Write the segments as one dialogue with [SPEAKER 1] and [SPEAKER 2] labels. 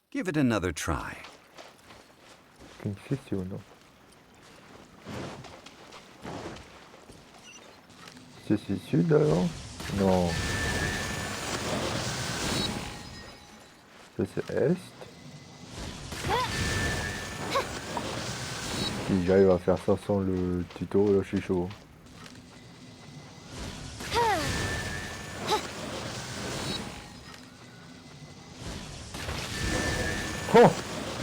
[SPEAKER 1] Give it another try.
[SPEAKER 2] Une question, non? C'est sud alors? Non. Ça c'est est. Si j'arrive à faire ça sans le tuto, là je suis chaud. Oh!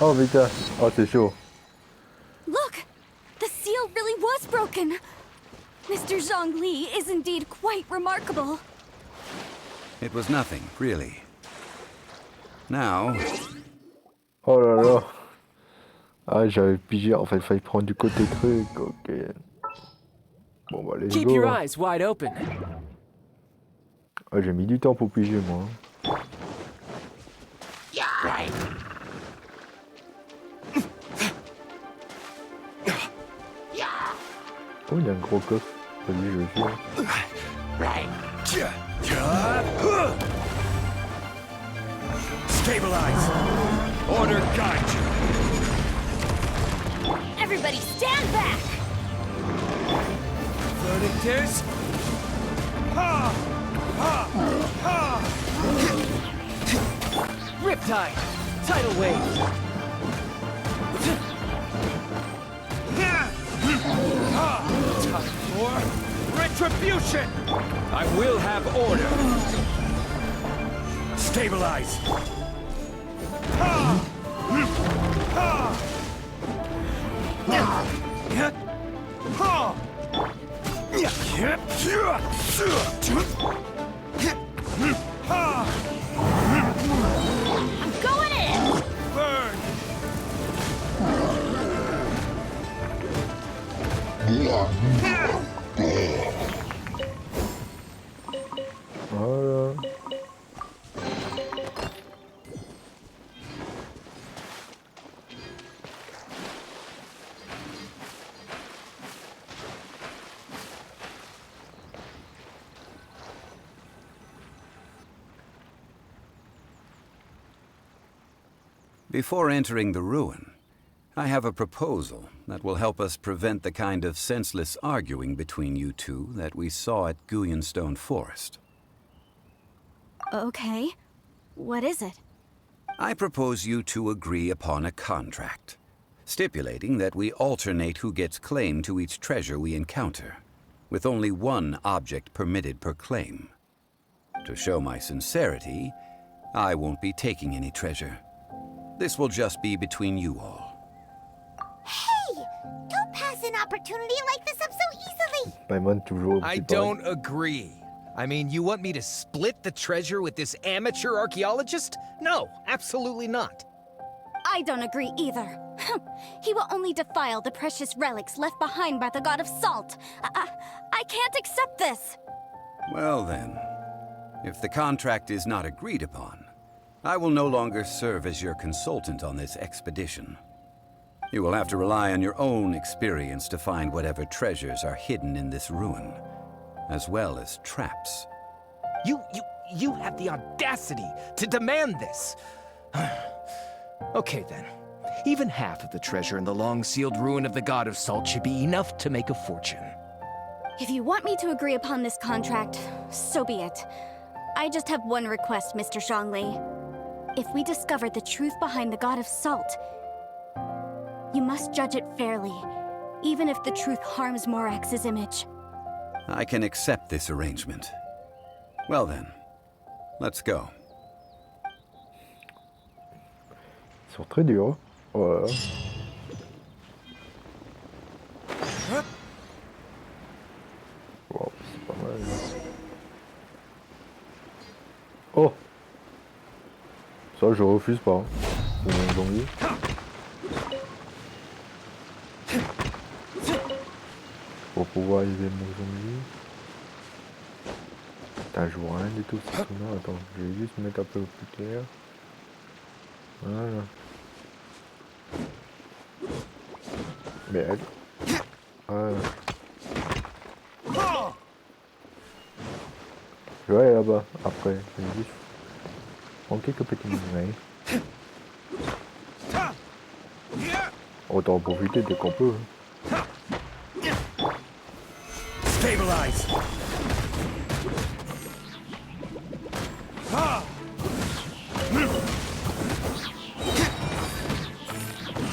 [SPEAKER 2] Oh putain! Oh c'est chaud!
[SPEAKER 3] Look! The seal really was broken! Mr. Zhongli is indeed quite remarkable.
[SPEAKER 1] It was nothing, really. Now...
[SPEAKER 2] Oh là là! Ah j'avais pigé, en fait il fallait prendre du côté truc, ok. Bon bah let's
[SPEAKER 4] Keep
[SPEAKER 2] go.
[SPEAKER 4] your eyes wide open.
[SPEAKER 2] Ah j'ai mis du temps pour piger moi. Oh il y a un gros coffre. Vas-y je vais fuir.
[SPEAKER 5] Stabilize! Order guide you!
[SPEAKER 3] Everybody stand back!
[SPEAKER 5] Verdict is... Ha! Ha! Ha!
[SPEAKER 4] Riptide. Tidal wave.
[SPEAKER 5] Time for retribution! I will have order! Stabilize! Ha! Ha! Ha! Ha!
[SPEAKER 3] I'm going in!
[SPEAKER 5] Burn!
[SPEAKER 2] Voilà.
[SPEAKER 1] Before entering the ruin, I have a proposal that will help us prevent the kind of senseless arguing between you two that we saw at Guyonstone Forest.
[SPEAKER 3] Okay. What is it?
[SPEAKER 1] I propose you two agree upon a contract, stipulating that we alternate who gets claim to each treasure we encounter, with only one object permitted per claim. To show my sincerity, I won't be taking any treasure. This will just be between you all.
[SPEAKER 6] Hey! Don't pass an opportunity like this up so easily!
[SPEAKER 2] Paimon toujours.
[SPEAKER 7] I don't agree. I mean, you want me to split the treasure with this amateur archaeologist? No, absolutely not.
[SPEAKER 3] I don't agree either. He will only defile the precious relics left behind by the god of salt. I can't accept this.
[SPEAKER 1] Well then, if the contract is not agreed upon, I will no longer serve as your consultant on this expedition. You will have to rely on your own experience to find whatever treasures are hidden in this ruin, as well as traps.
[SPEAKER 7] You have the audacity to demand this. Okay then. Even half of the treasure in the long-sealed ruin of the God of Salt should be enough to make a fortune.
[SPEAKER 3] If you want me to agree upon this contract, so be it. I just have one request, Mr. Zhongli. If we discover the truth behind the God of Salt, you must judge it fairly, even if the truth harms Morax's image.
[SPEAKER 1] I can accept this arrangement. Well then, let's go.
[SPEAKER 2] Ils sont très durs. Voilà. Wow, c'est pas mal. Oh! Ça, je refuse pas. C'est mon Zhongli. Pour pouvoir arriver mon Zhongli. Putain, je vois rien du tout. Non, attends, je vais juste mettre un peu plus clair. Voilà. Merde. Voilà. Je vais aller là-bas après. Je vais juste prendre quelques petits mouvements. Autant en profiter dès qu'on peut.
[SPEAKER 5] Stabilize. Ha!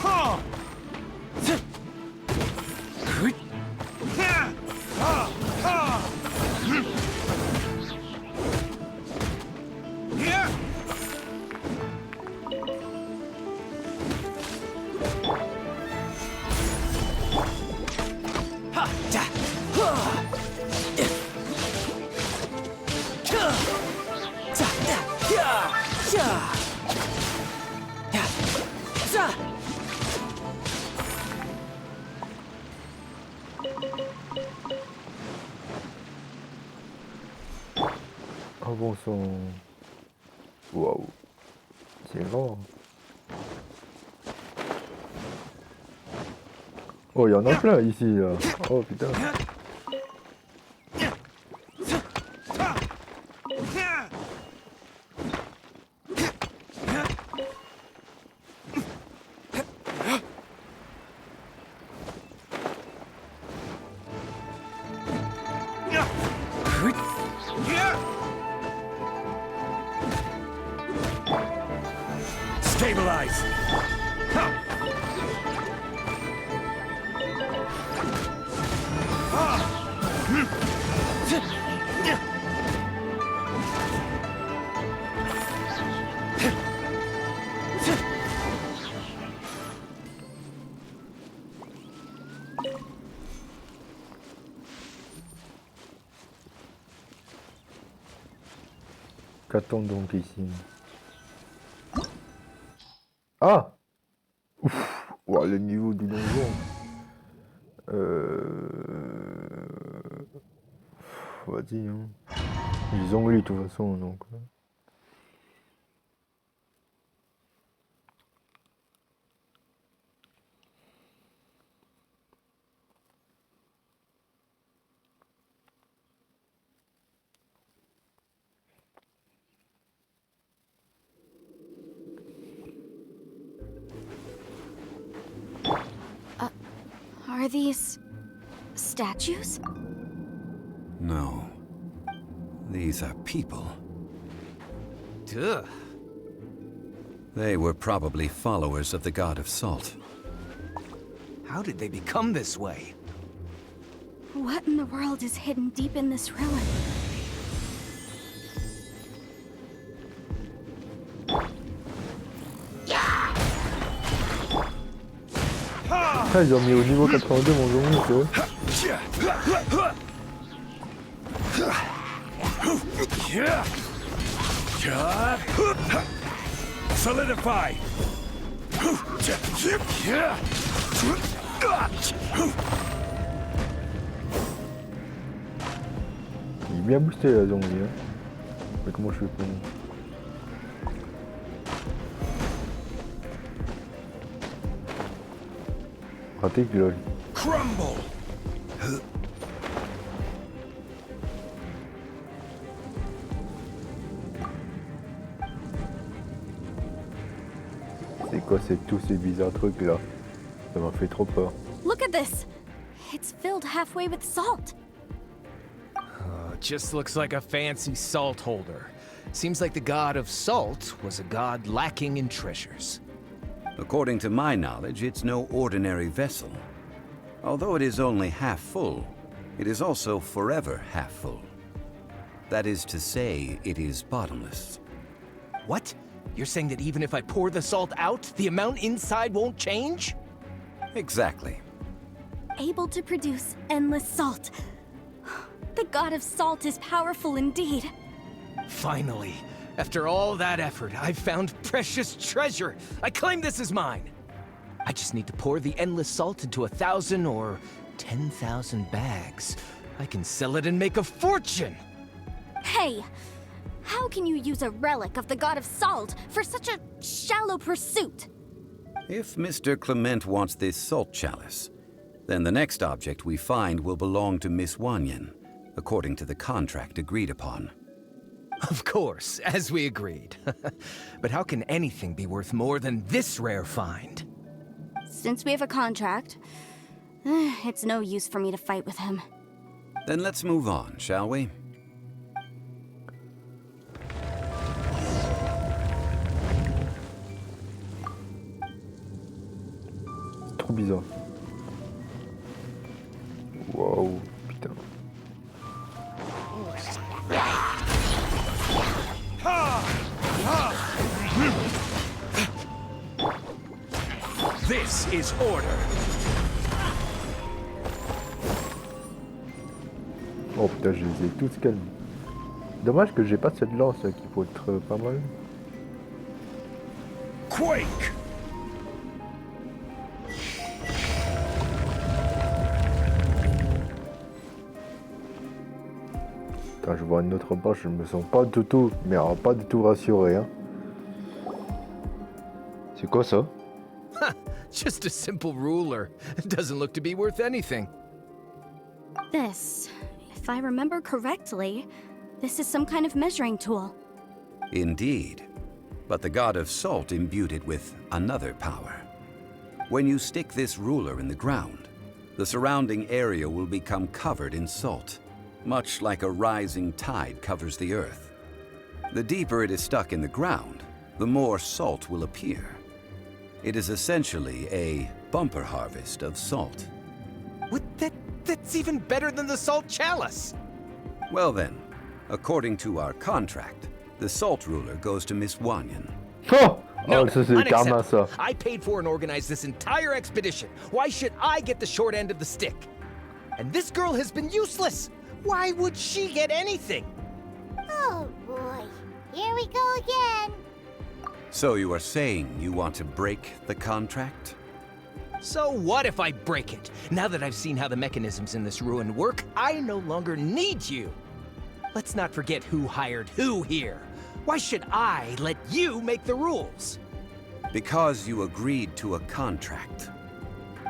[SPEAKER 5] Ha!
[SPEAKER 2] Ah bon sang. Waouh. C'est grand. Oh, il y en a plein ici là. Oh putain.
[SPEAKER 5] Stabilize.
[SPEAKER 2] Qu'attend donc ici? Ah! Ouf! Ouah, le niveau du donjon. Vas-y, hein. J'ai Zhongli de toute façon, donc.
[SPEAKER 3] Are these statues?
[SPEAKER 1] No. These are people.
[SPEAKER 7] Ugh.
[SPEAKER 1] They were probably followers of the god of salt.
[SPEAKER 7] How did they become this way?
[SPEAKER 3] What in the world is hidden deep in this ruin?
[SPEAKER 2] Ah, ils ont mis au niveau 82 mon Zhongli, c'est vrai.
[SPEAKER 5] Solidify.
[SPEAKER 2] Il est bien boosté la Zhongli, hein. Mais comment je fais pour... Raté que lol.
[SPEAKER 5] Crumble.
[SPEAKER 2] C'est quoi tous ces bizarres trucs là? Ça m'a fait trop peur.
[SPEAKER 3] Look at this! It's filled halfway with salt.
[SPEAKER 7] Just looks like a fancy salt holder. Seems like the god of salt was a god lacking in treasures.
[SPEAKER 1] According to my knowledge, it's no ordinary vessel. Although it is only half full, it is also forever half full. That is to say, it is bottomless.
[SPEAKER 7] What? You're saying that even if I pour the salt out, the amount inside won't change?
[SPEAKER 1] Exactly.
[SPEAKER 3] Able to produce endless salt. The god of salt is powerful indeed.
[SPEAKER 7] Finally, after all that effort, I've found precious treasure. I claim this as mine. I just need to pour the endless salt into 1,000 or 10,000 bags. I can sell it and make a fortune.
[SPEAKER 3] Hey, how can you use a relic of the god of salt for such a shallow pursuit?
[SPEAKER 1] If Mr. Clement wants this salt chalice, then the next object we find will belong to Miss Wanyan, according to the contract agreed upon.
[SPEAKER 7] Of course, as we agreed. But how can anything be worth more than this rare find?
[SPEAKER 3] since we have a contract, it's no use for me to fight with him.
[SPEAKER 1] Then let's move on, shall we?
[SPEAKER 2] C'est trop bizarre. Waouh, putain.
[SPEAKER 5] This is order.
[SPEAKER 2] Oh putain, je les ai tous calmés. Dommage que j'ai pas cette lance qui peut être pas mal.
[SPEAKER 5] Quake!
[SPEAKER 2] Quand je vois une autre boss, je me sens pas du tout, mais alors pas du tout rassuré. Hein. C'est quoi ça?
[SPEAKER 7] Just a simple ruler. It doesn't look to be worth anything.
[SPEAKER 3] This, if I remember correctly, this is some kind of measuring tool.
[SPEAKER 1] Indeed. But the god of salt imbued it with another power. When you stick this ruler in the ground, the surrounding area will become covered in salt, much like a rising tide covers the earth. The deeper it is stuck in the ground, the more salt will appear. It is essentially a bumper harvest of salt.
[SPEAKER 7] What? That's even better than the salt chalice!
[SPEAKER 1] Well then, according to our contract, the salt ruler goes to Miss Wanyan.
[SPEAKER 2] Oh,
[SPEAKER 7] No,
[SPEAKER 2] oh ça c'est karma ça.
[SPEAKER 7] unacceptable. I paid for and organized this entire expedition. Why should I get the short end of the stick? And this girl has been useless. Why would she get anything?
[SPEAKER 6] Oh boy, here we go again.
[SPEAKER 1] So you are saying you want to break the contract?
[SPEAKER 7] So what if I break it? Now that I've seen how the mechanisms in this ruin work, I no longer need you. Let's not forget who hired who here. Why should I let you make the rules?
[SPEAKER 1] Because you agreed to a contract.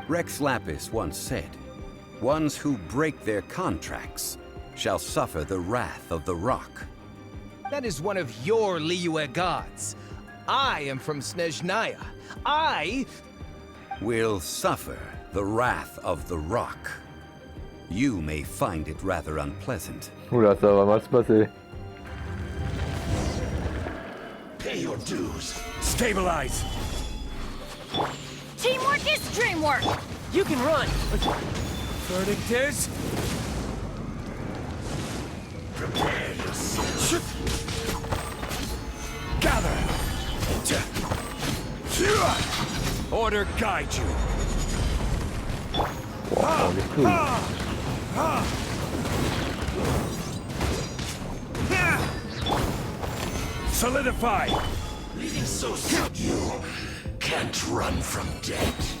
[SPEAKER 1] Rex Lapis once said, "Ones who break their contracts shall suffer the wrath of the rock."
[SPEAKER 7] That is one of your Liyue gods. I am from Snezhnaya. I
[SPEAKER 1] Will suffer the wrath of the rock. You may find it rather unpleasant.
[SPEAKER 2] Oula, ça va mal se passer.
[SPEAKER 5] Pay your dues. Stabilize.
[SPEAKER 3] Teamwork is dreamwork!
[SPEAKER 4] You can run.
[SPEAKER 5] Verdict is... Prepare yourself. Gather. Order guide you.
[SPEAKER 2] Wow, les couilles.
[SPEAKER 5] Solidify. Leading so soon, you can't run from death.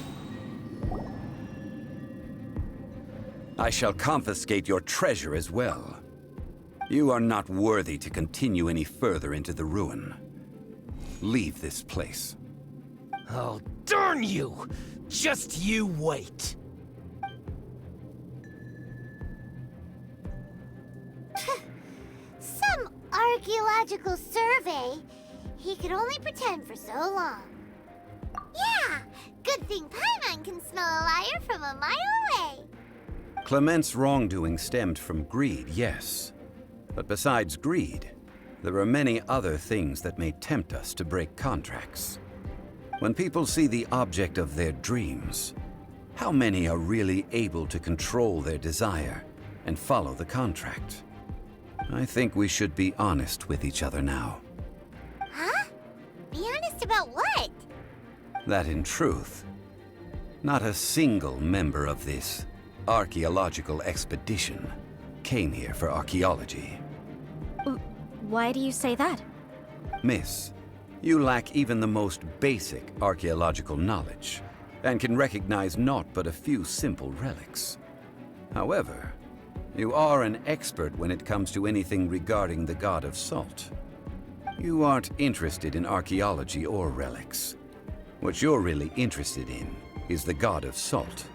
[SPEAKER 1] I shall confiscate your treasure as well. You are not worthy to continue any further into the ruin. Leave this place.
[SPEAKER 7] Oh, darn you! Just you wait.
[SPEAKER 6] Some archaeological survey. He could only pretend for so long. Yeah, good thing Paimon can smell a liar from a mile away.
[SPEAKER 1] Clement's wrongdoing stemmed from greed, yes. But besides greed, there are many other things that may tempt us to break contracts. When people see the object of their dreams, how many are really able to control their desire and follow the contract? I think we should be honest with each other now.
[SPEAKER 6] Huh? Be honest about what?
[SPEAKER 1] That in truth, not a single member of this archaeological expedition came here for archaeology.
[SPEAKER 3] Why do you say that?
[SPEAKER 1] Miss, you lack even the most basic archaeological knowledge, and can recognize naught but a few simple relics. However, you are an expert when it comes to anything regarding the god of salt. You aren't interested in archaeology or relics. What you're really interested in is the god of salt.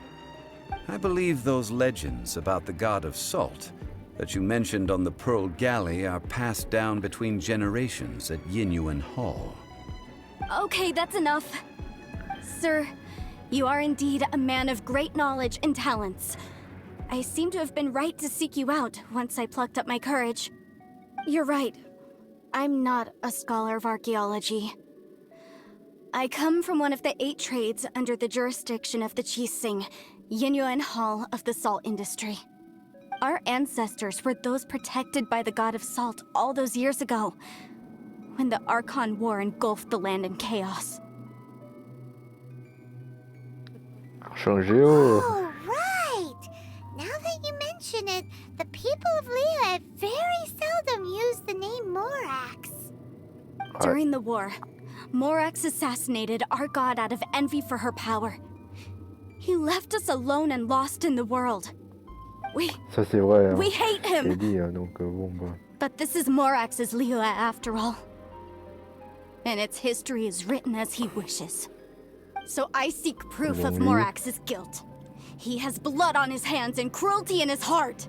[SPEAKER 1] I believe those legends about the god of salt that you mentioned on the Pearl Galley are passed down between generations at Yinyuan Hall.
[SPEAKER 3] Okay, that's enough. Sir, You are indeed a man of great knowledge and talents. I seem to have been right to seek you out once I plucked up my courage. You're right. I'm not a scholar of archaeology. I come from one of the 8 trades under the jurisdiction of the Qixing, Yinyuan Hall of the salt industry. Our ancestors were those protected by the god of salt all those years ago, when the Archon War engulfed the land in chaos.
[SPEAKER 2] Changer.
[SPEAKER 6] Oh, right! Now that you mention it, the people of Liyue very seldom use the name Morax.
[SPEAKER 3] During the war, Morax assassinated our god out of envy for her power. He left us alone and lost in the world.
[SPEAKER 2] Ça c'est vrai.
[SPEAKER 3] We hate
[SPEAKER 2] J'ai
[SPEAKER 3] him!
[SPEAKER 2] dit, donc bon bah.
[SPEAKER 3] But this is Morax's Liyue after all. And its history is written as he wishes. So I seek proof of
[SPEAKER 2] Zhongli.
[SPEAKER 3] Morax's guilt. He has blood on his hands and cruelty in his heart.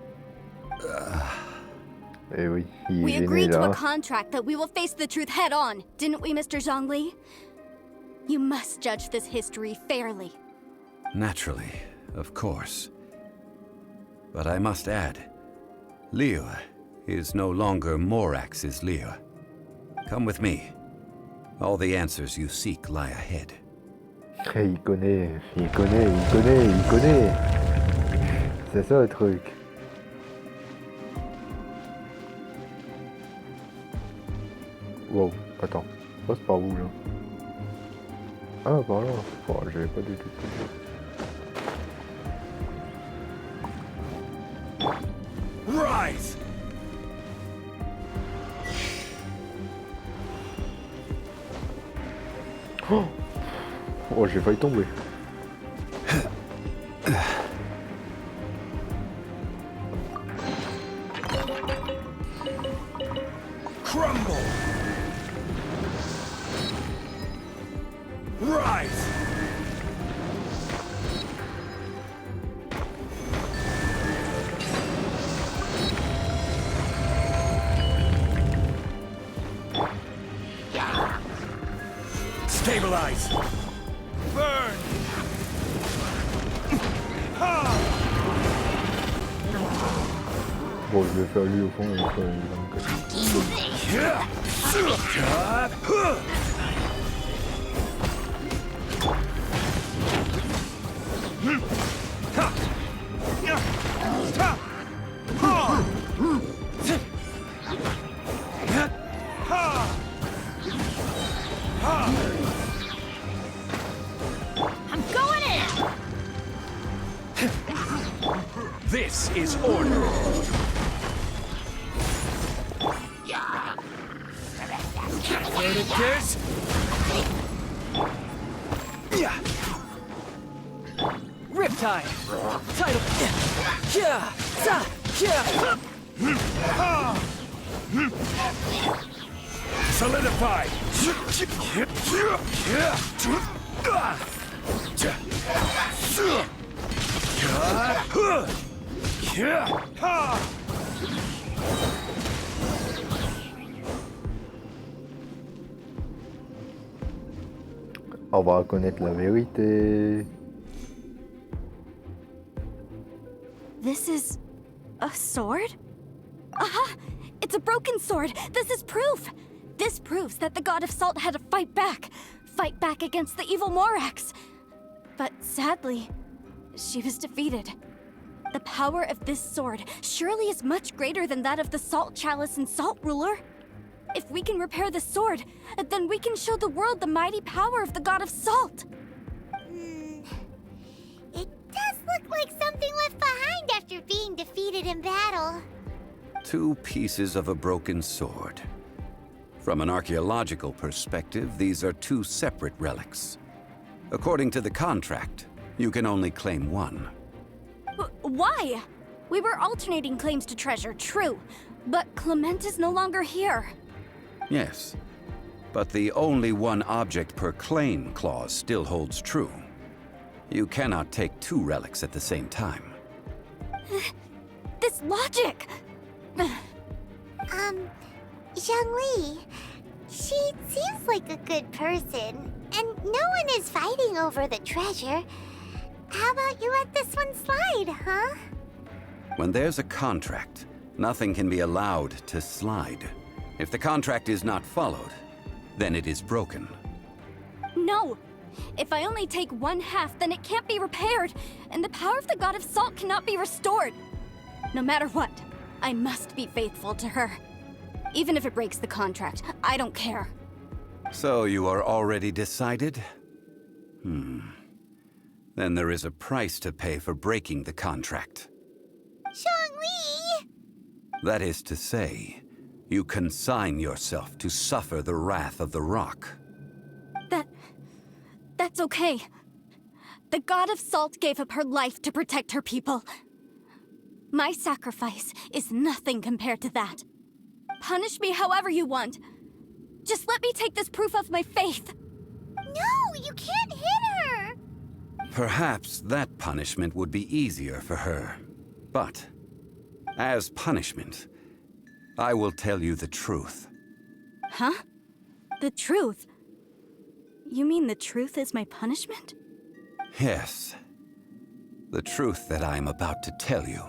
[SPEAKER 2] Eh oui, il
[SPEAKER 3] We
[SPEAKER 2] est né
[SPEAKER 3] agreed to a
[SPEAKER 2] là.
[SPEAKER 3] contract that we will face the truth head on, didn't we, Mr. Zhongli? You must judge this history fairly.
[SPEAKER 1] Naturally, of course. But I must add, Liyue is no longer Morax's Liyue. Come with me. All the answers you seek lie ahead.
[SPEAKER 2] Eh, il connaît. C'est ça le truc. Wow, attends, passe par où là? Ah, par là. Oh, j'avais pas du tout.
[SPEAKER 5] Rise!
[SPEAKER 2] Oh, j'ai failli tomber.
[SPEAKER 5] Crumble! Rise! Stabilize! Burn!
[SPEAKER 2] Bon, je vais faire lui au fond et après, il va me casser.
[SPEAKER 3] I'm going in!
[SPEAKER 5] This is order! Predators!
[SPEAKER 4] Riptide! Tidal... Yeah! Za! Yeah!
[SPEAKER 5] Solidify!
[SPEAKER 2] On va connaître la vérité.
[SPEAKER 3] This is... a sword? Aha! It's a broken sword! This is proof! This proves that the god of salt had to fight back! Fight back against the evil Morax! But sadly, she was defeated. The power of this sword surely is much greater than that of the Salt Chalice and Salt Ruler. If we can repair the sword, then we can show the world the mighty power of the god of salt!
[SPEAKER 6] It does look like something left behind after being defeated in battle.
[SPEAKER 1] 2 pieces of a broken sword. From an archaeological perspective, these are 2 separate relics. According to the contract, you can only claim 1.
[SPEAKER 3] Why? We were alternating claims to treasure, true. But Clement is no longer here.
[SPEAKER 1] Yes, but the only 1 object per claim clause still holds true. You cannot take 2 relics at the same time.
[SPEAKER 3] This logic!
[SPEAKER 6] Zhongli, She seems like a good person, and no one is fighting over the treasure. How about you let this one slide, huh?
[SPEAKER 1] When there's a contract, nothing can be allowed to slide. If the contract is not followed, then it is broken.
[SPEAKER 3] No! If I only take one half, then it can't be repaired, and the power of the God of Salt cannot be restored. No matter what, I must be faithful to her. Even if it breaks the contract, I don't care.
[SPEAKER 1] So you are already decided? Then there is a price to pay for breaking the contract.
[SPEAKER 6] Zhongli!
[SPEAKER 1] That is to say, you consign yourself to suffer the wrath of the rock.
[SPEAKER 3] That's okay. The God of Salt gave up her life to protect her people. My sacrifice is nothing compared to that. Punish me however you want. Just let me take this proof of my faith.
[SPEAKER 6] No, you can't hit her!
[SPEAKER 1] Perhaps that punishment would be easier for her. But, as punishment, I will tell you the truth.
[SPEAKER 3] Huh? The truth? You mean the truth is my punishment?
[SPEAKER 1] Yes. The truth that I am about to tell you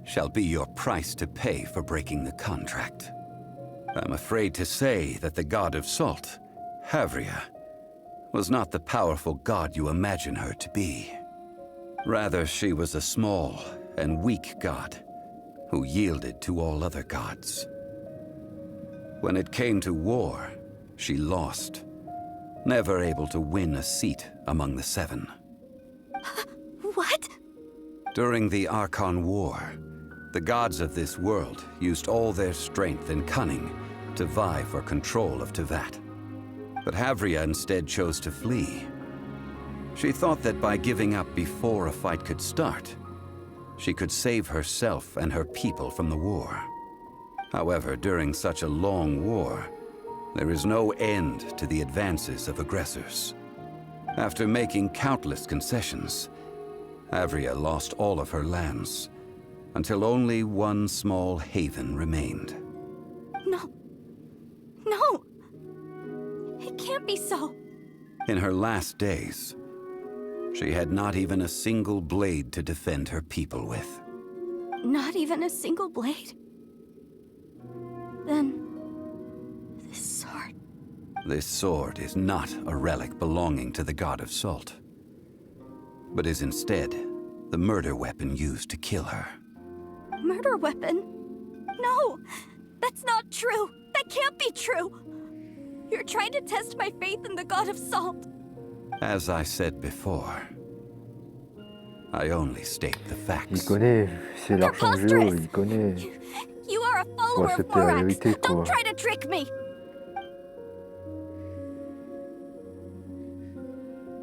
[SPEAKER 1] shall be your price to pay for breaking the contract. I'm afraid to say that the God of Salt, Havria, was not the powerful god you imagine her to be. Rather, she was a small and weak god who yielded to all other gods. When it came to war, she lost, never able to win a seat among the seven.
[SPEAKER 3] What?
[SPEAKER 1] During the Archon War, the gods of this world used all their strength and cunning to vie for control of Teyvat. But Havria instead chose to flee. She thought that by giving up before a fight could start, she could save herself and her people from the war. However, during such a long war, there is no end to the advances of aggressors. After making countless concessions, Havria lost all of her lands, until only one small haven remained.
[SPEAKER 3] No. No! It can't be so.
[SPEAKER 1] In her last days, she had not even a single blade to defend her people with.
[SPEAKER 3] Not even a single blade? Then... this sword...
[SPEAKER 1] This sword is not a relic belonging to the God of Salt, but is instead the murder weapon used to kill her.
[SPEAKER 3] Murder weapon? No! That's not true! That can't be true! You're trying to test my faith in the God of Salt.
[SPEAKER 1] As I said before, I only state the
[SPEAKER 2] Il
[SPEAKER 1] facts.
[SPEAKER 2] connaît, c'est l'argent de Géo, il connaît.
[SPEAKER 3] You are a follower of
[SPEAKER 2] accepter la
[SPEAKER 3] Morax.
[SPEAKER 2] vérité, quoi.
[SPEAKER 3] Don't try to trick me!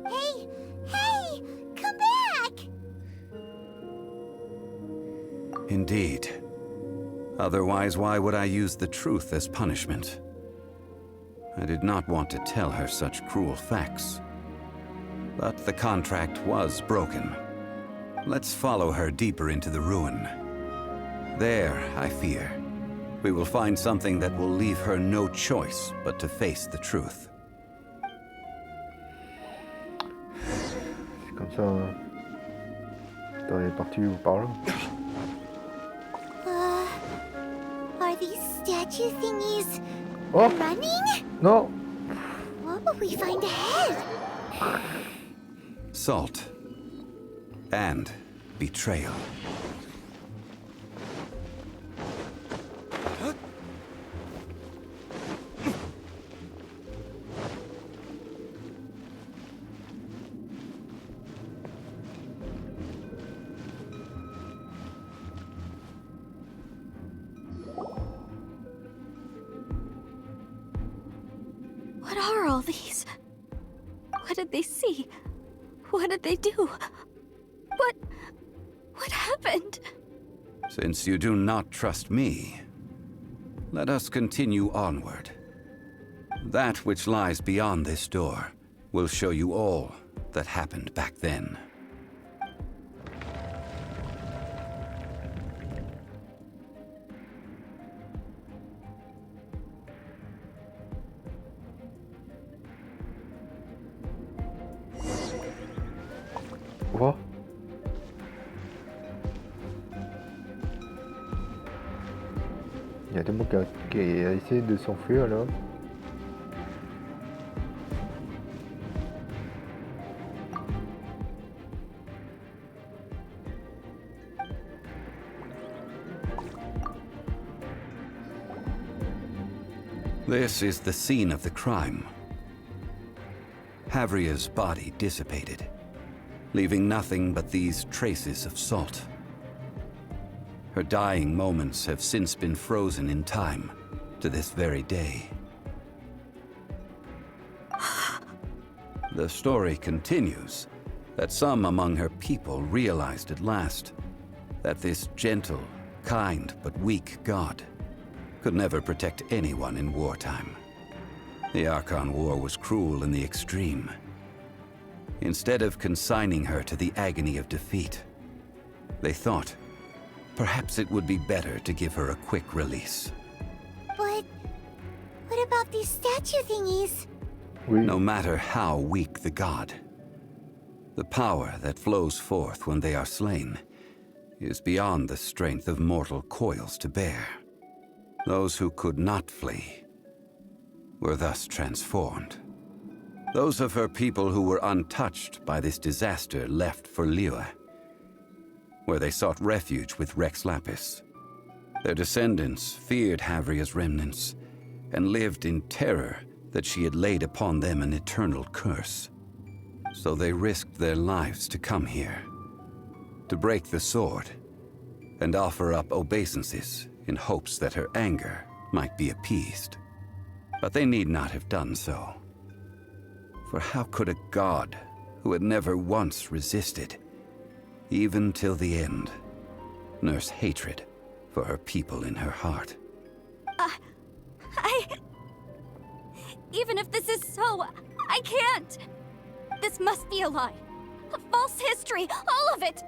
[SPEAKER 6] Hey! Hey! Come back!
[SPEAKER 1] Indeed. Otherwise, why would I use the truth as punishment? I did not want to tell her such cruel facts. But the contract was broken. Let's follow her deeper into the ruin. There, I fear, we will find something that will leave her no choice but to face the truth.
[SPEAKER 2] C'est comme ça. Dans les parties où par là.
[SPEAKER 6] Are these statue thingies
[SPEAKER 2] Oh
[SPEAKER 6] running?
[SPEAKER 2] non.
[SPEAKER 6] What will we find ahead?
[SPEAKER 1] Salt. And betrayal.
[SPEAKER 3] What are all these? What did they see? What did they do? What happened?
[SPEAKER 1] Since you do not trust me, let us continue onward. That which lies beyond this door will show you all that happened back then.
[SPEAKER 2] Quoi? Il y a des gens qui a essayé de s'enfuir là.
[SPEAKER 1] This is the scene of the crime. Havria's body dissipated, leaving nothing but these traces of salt. Her dying moments have since been frozen in time to this very day. The story continues that some among her people realized at last that this gentle, kind, but weak god could never protect anyone in wartime. The Archon War was cruel in the extreme. Instead of consigning her to the agony of defeat, they thought perhaps it would be better to give her a quick release.
[SPEAKER 6] But what about these statue thingies?
[SPEAKER 1] No matter how weak the god, the power that flows forth when they are slain is beyond the strength of mortal coils to bear. Those who could not flee were thus transformed. Those of her people who were untouched by this disaster left for Liyue, where they sought refuge with Rex Lapis. Their descendants feared Havria's remnants and lived in terror that she had laid upon them an eternal curse. So they risked their lives to come here, to break the sword, and offer up obeisances in hopes that her anger might be appeased. But they need not have done so. For how could a god who had never once resisted, even till the end, nurse hatred for her people in her heart?
[SPEAKER 3] Even if this is so, I can't! This must be a lie. A false history, all of it!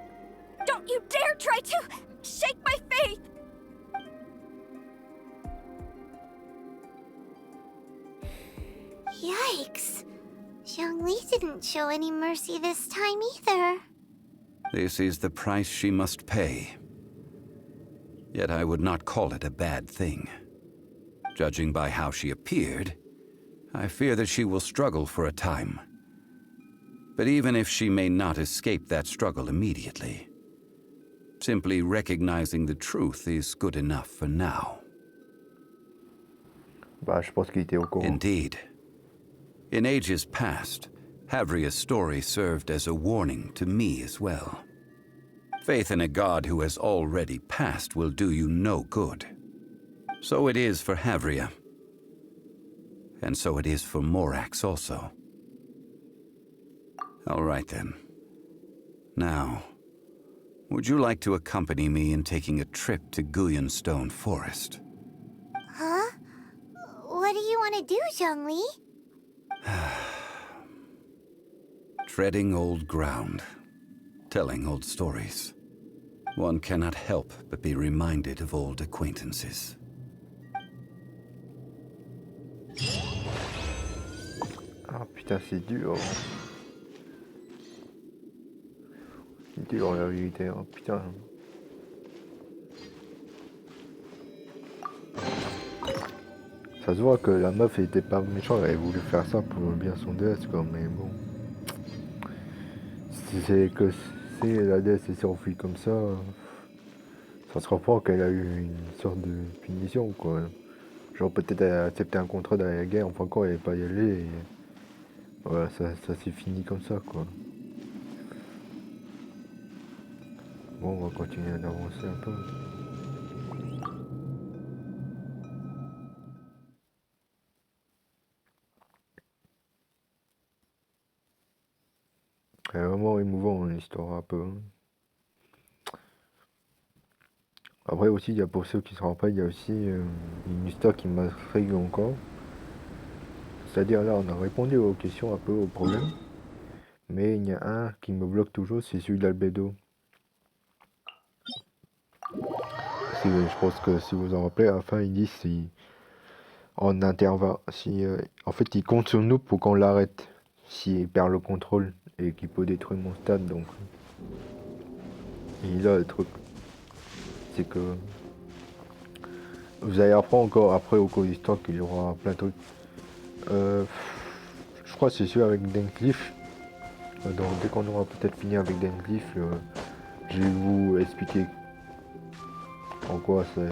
[SPEAKER 3] Don't you dare try to shake my faith!
[SPEAKER 6] Yikes. Zhongli didn't show any mercy this time either.
[SPEAKER 1] This is the price she must pay. Yet I would not call it a bad thing. Judging by how she appeared, I fear that she will struggle for a time. But even if she may not escape that struggle immediately, simply recognizing the truth is good enough for now.
[SPEAKER 2] Bah, je pense qu'il était au courant.
[SPEAKER 1] Indeed. In ages past, Havria's story served as a warning to me as well. Faith in a god who has already passed will do you no good. So it is for Havria. And so it is for Morax also. All right then. Now, would you like to accompany me in taking a trip to Guyonstone Forest?
[SPEAKER 6] Huh? What do you want to do, Zhongli?
[SPEAKER 1] Treading old ground, telling old stories. One cannot help but be reminded of old acquaintances.
[SPEAKER 2] Ah putain, c'est dur. C'est dur la vérité, hein. Putain. Ça se voit que la meuf était pas méchante, elle voulait faire ça pour le bien son déesse quoi, mais bon. Si c'est que si la déesse s'est enfuie comme ça se reprend qu'elle a eu une sorte de punition quoi. Genre peut-être elle a accepté un contrat dans la guerre, enfin quand elle n'est pas y aller et voilà, ça s'est fini comme ça quoi. Bon, on va continuer d'avancer un peu. C'est vraiment émouvant l'histoire un peu. Après aussi, il y a pour ceux qui se rappellent, il y a aussi une histoire qui m'intrigue encore. C'est-à-dire là, on a répondu aux questions un peu aux problèmes. Mais il y a un qui me bloque toujours, c'est celui d'Albedo. Je pense que si vous en rappelez, à la fin, il dit si on intervient, si en fait il compte sur nous pour qu'on l'arrête, s'il perd le contrôle. et qui peut détruire mon stade, donc. Et là, le truc, c'est que vous allez apprendre encore après au cours d'histoire qu'il y aura plein de trucs. Je crois que c'est sûr avec Denkliff. Donc dès qu'on aura peut-être fini avec Denkliff, je vais vous expliquer en quoi c'est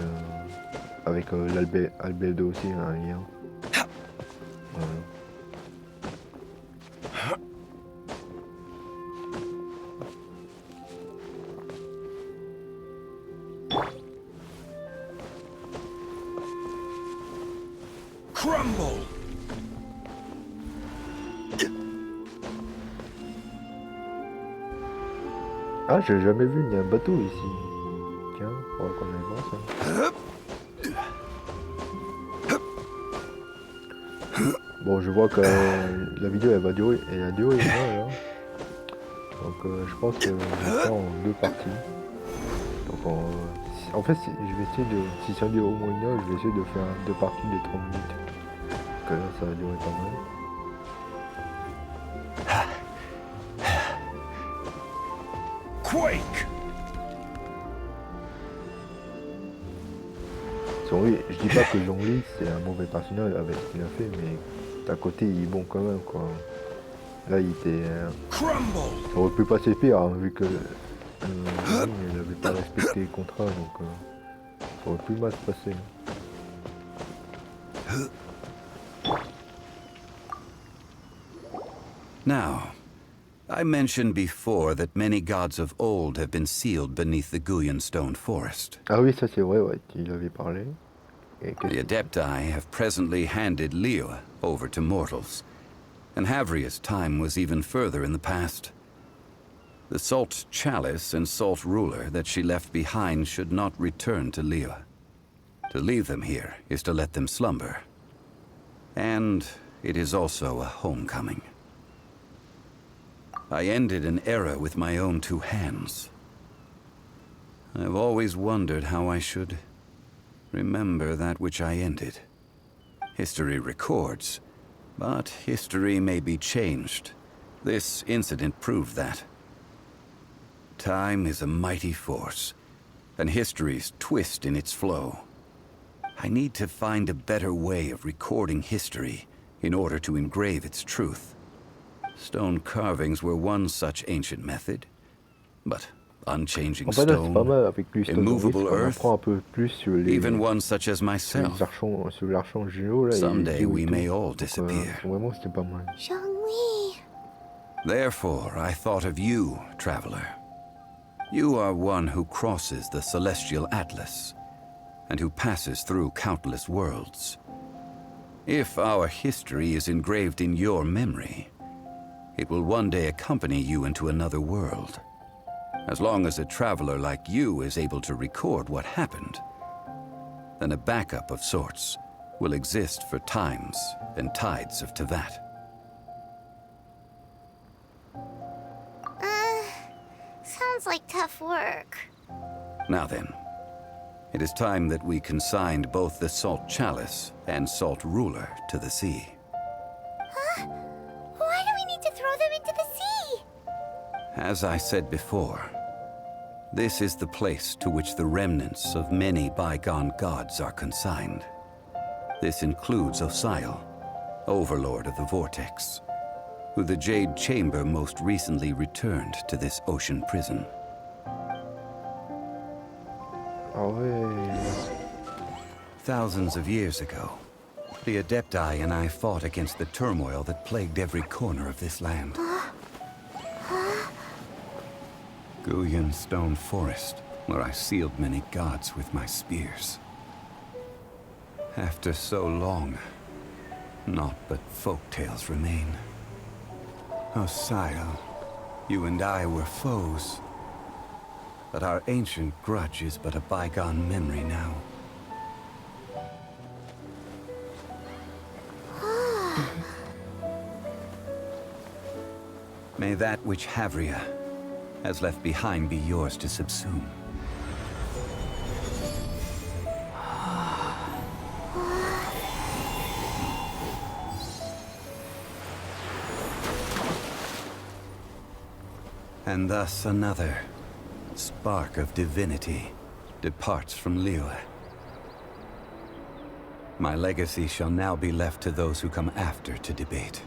[SPEAKER 2] avec l'albédo aussi un lien. Voilà.
[SPEAKER 5] Crumble!
[SPEAKER 2] Ah, j'ai jamais vu, il y a un bateau ici. Tiens, faudra qu'on aille voir ça. Bon, je vois que la vidéo elle a duré une heure là. Donc je pense que je vais faire en 2 parties. Donc en fait, je vais essayer de, si ça dure au moins une heure, je vais essayer de faire 2 parties de 30 minutes. Donc là, ça va durer pas mal.
[SPEAKER 5] Quake!
[SPEAKER 2] Zhongli, je dis pas que Zhongli c'est un mauvais personnage avec ce qu'il a fait, mais d'à côté il est bon quand même quoi. Là il était.
[SPEAKER 5] Crumble!
[SPEAKER 2] Ça aurait pu passer pire hein, vu que il n'avait pas respecté les contrats donc ça aurait pu mal se passer.
[SPEAKER 1] Now, I mentioned before that many gods of old have been sealed beneath the Guyan stone forest.
[SPEAKER 2] Ah oui, ça c'est vrai, ouais, il avait parlé. Et
[SPEAKER 1] The Adepti have presently handed Liyue over to mortals, and Havria's time was even further in the past. The Salt Chalice and Salt Ruler that she left behind should not return to Liyue. To leave them here is to let them slumber. And it is also a homecoming. I ended an era with my own 2 hands. I've always wondered how I should remember that which I ended. History records, but history may be changed. This incident proved that. Time is a mighty force, and history's twist in its flow. I need to find a better way of recording history in order to engrave its truth. Stone carvings were one such ancient method, but unchanging
[SPEAKER 2] en fait, là, c'est pas mal
[SPEAKER 1] stone,
[SPEAKER 2] avec lui,
[SPEAKER 1] immovable
[SPEAKER 2] on
[SPEAKER 1] earth,
[SPEAKER 2] apprend un peu plus sur les
[SPEAKER 1] even one such as myself.
[SPEAKER 2] sur l'archange là.
[SPEAKER 1] Someday we may all
[SPEAKER 2] Donc,
[SPEAKER 1] disappear.
[SPEAKER 2] vraiment, c'était pas mal.
[SPEAKER 6] Zhongli.
[SPEAKER 1] Therefore, I thought of you, traveler. You are one who crosses the celestial atlas, and who passes through countless worlds. If our history is engraved in your memory, it will one day accompany you into another world. As long as a traveler like you is able to record what happened, then a backup of sorts will exist for times and tides of Tevat.
[SPEAKER 6] Sounds like tough work.
[SPEAKER 1] Now then, it is time that we consigned both the Salt Chalice and Salt Ruler to the sea.
[SPEAKER 6] Huh? Why do we need to throw them into the sea?
[SPEAKER 1] As I said before, this is the place to which the remnants of many bygone gods are consigned. This includes Osial, Overlord of the Vortex, who the Jade Chamber most recently returned to this ocean prison.
[SPEAKER 2] Ah ouais.
[SPEAKER 1] Thousands of years ago, the Adepti and I fought against the turmoil that plagued every corner of this land. Guyan Stone Forest, where I sealed many gods with my spears. After so long, naught but folk tales remain. Osial, you and I were foes, but our ancient grudge is but a bygone memory now. May that which Havria has left behind be yours to subsume. And thus another spark of divinity departs from Liyue. My legacy shall now be left to those who come after to debate.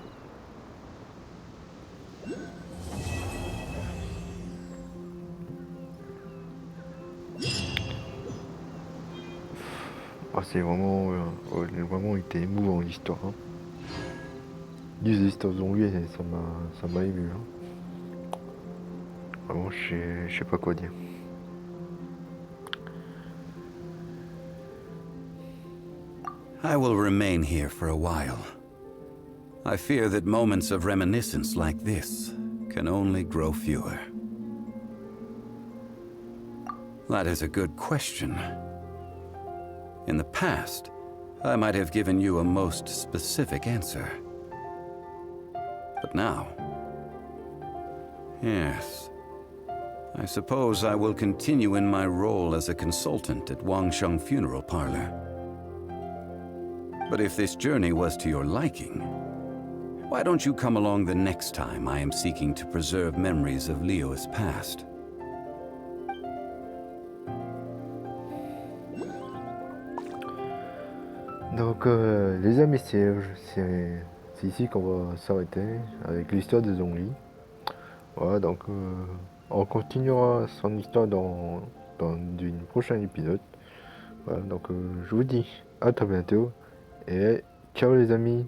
[SPEAKER 2] Ah, c'est vraiment, vraiment été émouvant l'histoire. Hein. Les histoires Zhongli, ça m'a ému. Hein. Vraiment, je sais pas quoi dire.
[SPEAKER 1] I will remain here for a while. I fear that moments of reminiscence like this can only grow fewer. That is a good question. In the past, I might have given you a most specific answer. But now... yes. I suppose I will continue in my role as a consultant at Wangsheng Funeral Parlor. But if this journey was to your liking, why don't you come along the next time I am seeking to preserve memories of Liyue's past?
[SPEAKER 2] Donc les amis, c'est ici qu'on va s'arrêter avec l'histoire de Zhongli. Voilà, donc on continuera son histoire dans une prochaine épisode. Voilà, donc je vous dis à très bientôt et ciao les amis.